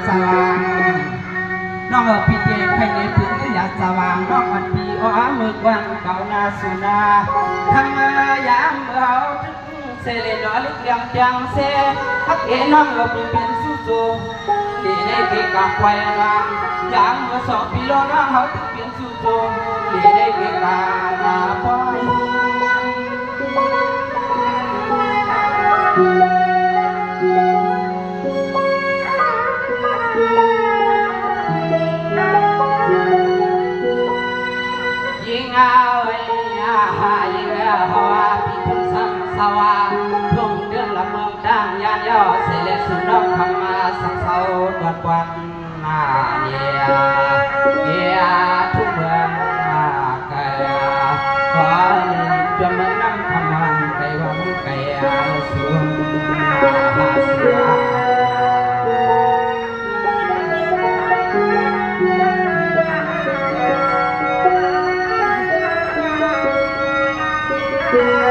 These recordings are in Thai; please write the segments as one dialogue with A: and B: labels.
A: สว่างน้องพี่เจใครในพื้นที่อยากสว่างน้องวันปีอ้อมือกวันเก่านาสุนาทำยามเอาถึงเสเลดอลิกเลี้ยงจังเสฮักเอน้องเราเป็นสู้สู้ลีในเกกับไฟน้องยามเมื่อ2 ปีน้องเขาถึงเป็นสู้สู้ลีในเกกับนาปอยยิงเอาไว้ยิงเอาพี่ทุ่งสังสว่างทุ่งเดือนละเมืองดังยานย่อเสเลสุนอกธรรมาสังเสาดวดกวันนาเนียทุ่งเมืองไก่ขอจนเมืองน้ำคำวันไก่วันไก่สูงเสือ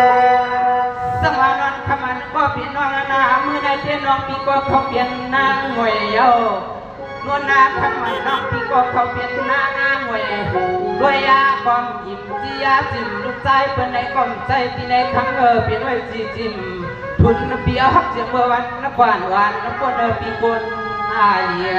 A: สังวานอนขมันก็พี่น้องนาเมื่อได้เทียนน้องพี่ก็เขาเปลี่ยนนางหวยเยานวลนาขมันน้องพี่ก็เขาเปลี่ยนนางหวยด้วยยาบอมยิ้มจียาจิ้มลูกใจเป็นในก้มใจที่ในทั้งเปลี่ยนไว้จีจิ้มทุนเปียหักเสียงเมื่อวันนักวันนักคนปีคนเลีย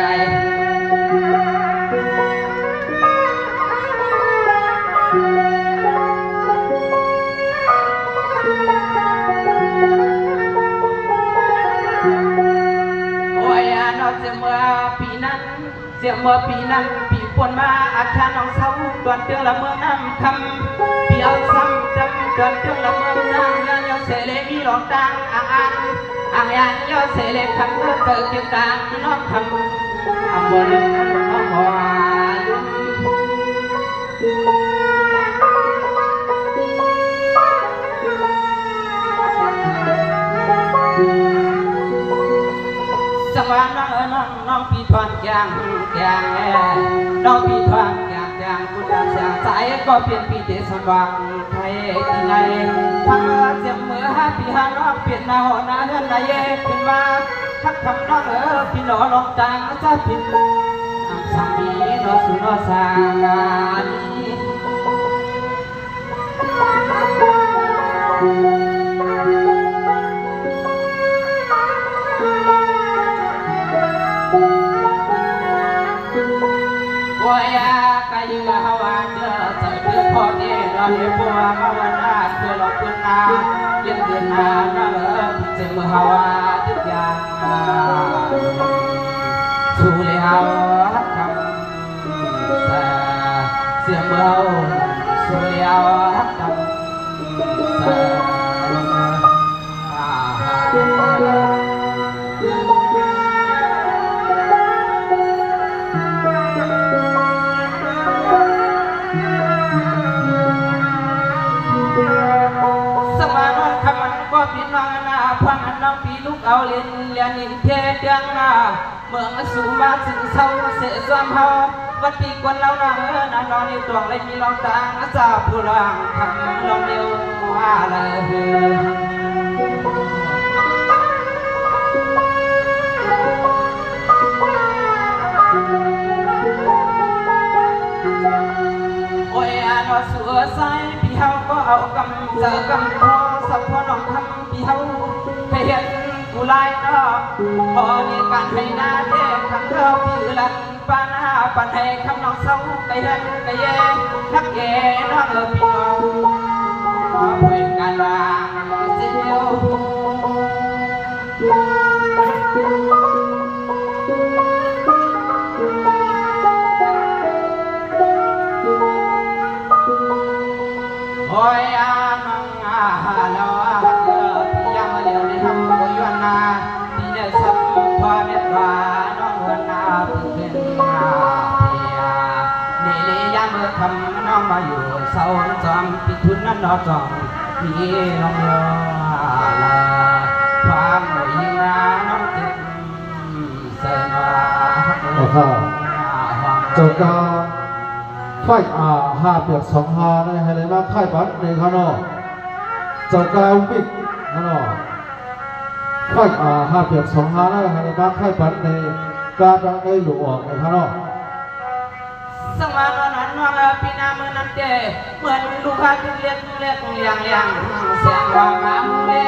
A: เสียเมื่อปีนั้นปีปนมาอาคารน้องเศร้าดวนเตืองละเมืองน้ำคำปีเอาซ้ำจำดวนเตืองละเมืองนางยันยอเสเลมีหลองตังอ่างยันยอเสเลคำเจอเกี่ยวกับน้องคำบนน้องหวานสวรรค์น้องพี่ทอนแกงน้องพี่ทอนแกงคุณดาเสียงสายก็เปลี่ยนพี่เดชสว่างไทยที่ไหนทั้งเสียงเมื่อพี่หาน้องเปลี่ยนหน้าหัวหน้าเงินนายขึ้นมาทักคำน้องพี่หล่อลองจางจะผิดสามีน้องสุนสานพอดีเราเห็นบัวมาวันนาคือเราคุณนาเย็นเดือนนาน่าพิเศษเมื่อฮาวาทุกอย่างสู้เลยฮาวคำเสียเมื่อสู้เลยฮาวคำพี่น้องนาพังน้องพี่ลูกเอาเรียนอินเทเดียงนาเมืองสูงมาถึงเศร้าเสียซ้ำเฮาวัดปีกวนเรานอนในตัวเลยมีลองตางจ่าผู้ลองทำลองเดียวว่าเลยโอ้ยนอสัวใสพี่เฮาก็เอากำเจอกำพอสับพอน้องทำพี่เฮาให้เห็นกูไล่เนาะพอมีการให้หน้าเด็กคำเราพี่ลันปานาปันให้คำน้องเศร้าไก่เห็นไก่เย่นักเย่น้องพี่น้องเพื่อนกันวางเสียวโอ้ยน้องเราพี่ยังมาเลี้ยวในทำบุญวันนาพี่ได้สัมผัสเมตตาน้องวันนาพี่เป็นพี่นี่เลยยังเมื่อคำน้องมาอยู่เศร้าจอมพี่ทุนนั้นนอจอมพี่น้องเราความหนุ่ยนาน้องติดเสนา
B: เจ้าก็ไฟหาเปียก2 หาในให้เลยมาไข่ปัดในข้างนอกเจ้ากาวมิกข้างนอกไฟหาเปียก2 หาในให้เลยมาไข่ปัดใน การได้หลุดออกในข้างนอก
A: สังวานวันนวลปีนาเมื่อนั้นเดเหมือนลูกค้าที่เลี้ยงเลี้ยงเสียงว่ามาเล่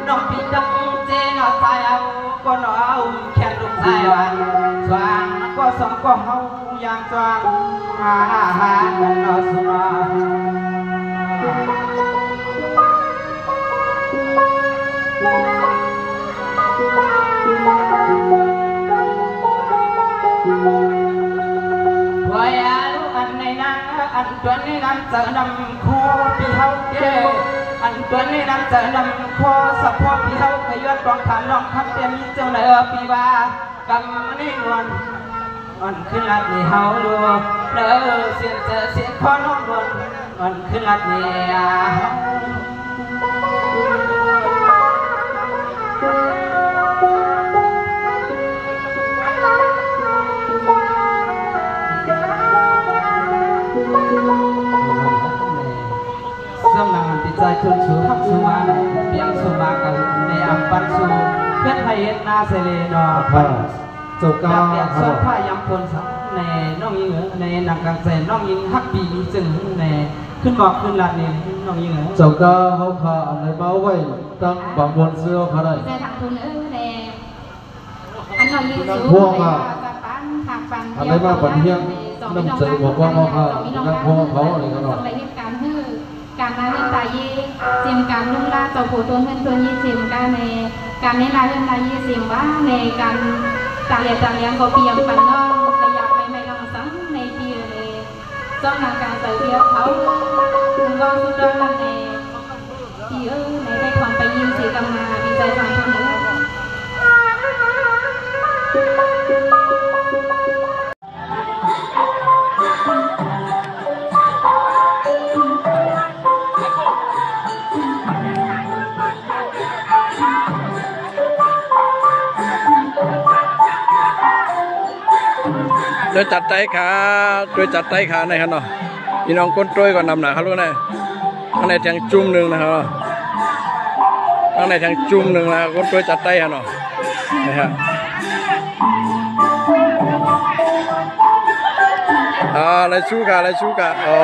A: น้องพี่ต้องเจนอสายเอาก็นเอาแค่ลูกชายวันสว่างก็สองก็เฮาอย่างสว่างอาหารกันนอสุนาอันตัวนี้นั้นจะนำคู่พี่เฮาเกอันตัวนี้นั้นจะนำคู่สะโพกพี่เฮาขยันกองฐานน้องคำเตียมีเจ้าเนื้อปีว่ากำนี้นวลอันขึ้นลัดนี่เฮาลัวเนื้อเสียงเจอเสียงคอน้องนวลอันขึ้นลัดนี่สำนักงานติดใจจนสู่หักสู่มาเพียงสู่มากันในอัมปันสู่เพื่อให้เห็นนาเสเลนอพัน
B: เจ้าก้า
A: สอนผ้ายำพลสังในน้องยิงในนักการแสดงน้องยิงฮักปีมีจึงในขึ้นบอกขึ้นลานนี่น้องยิง
B: เจ้าก้าเขาพาอะไรมาไว้ตั้งบางบนเสื้อเขาได้
C: ในทางทุนในอันน้องยิงสูง
B: อะไรมาปัญญาน้ำใจบอกว่าเขาพานักพ่อเขาอะไรกันหรอ
C: การนาเรื่องตายีเสียมการเรื่องลาเจ้าผู้ต้นเพื่อนต้นยี่เสียมการในการในลาเรื่องตายีเสียมว่าในการตาเลียตาเลี้ยงก็เปียงปันน้องระยะไม่ลองสังในปีเลยจ้องนางการเสือเบี้ยเขาคุณก็สุดยอดในปีในได้ความไปยิงสีกำนาวิจัยฟังคนหนึ่ง
D: โดยจัดไต้ขาโดยจัดไต้ขาในครับเนาะพี่น้องก้นต้วยก่อนนำหนาครับลูกนะข้างในแทงจุ่มหนึ่งนะครับข้างในแทงจุ่มหนึ่งนะก้นต้วยจัดไต้ครับเนาะนี่ฮะอะไรชูกะอะไรชูกะอ๋อ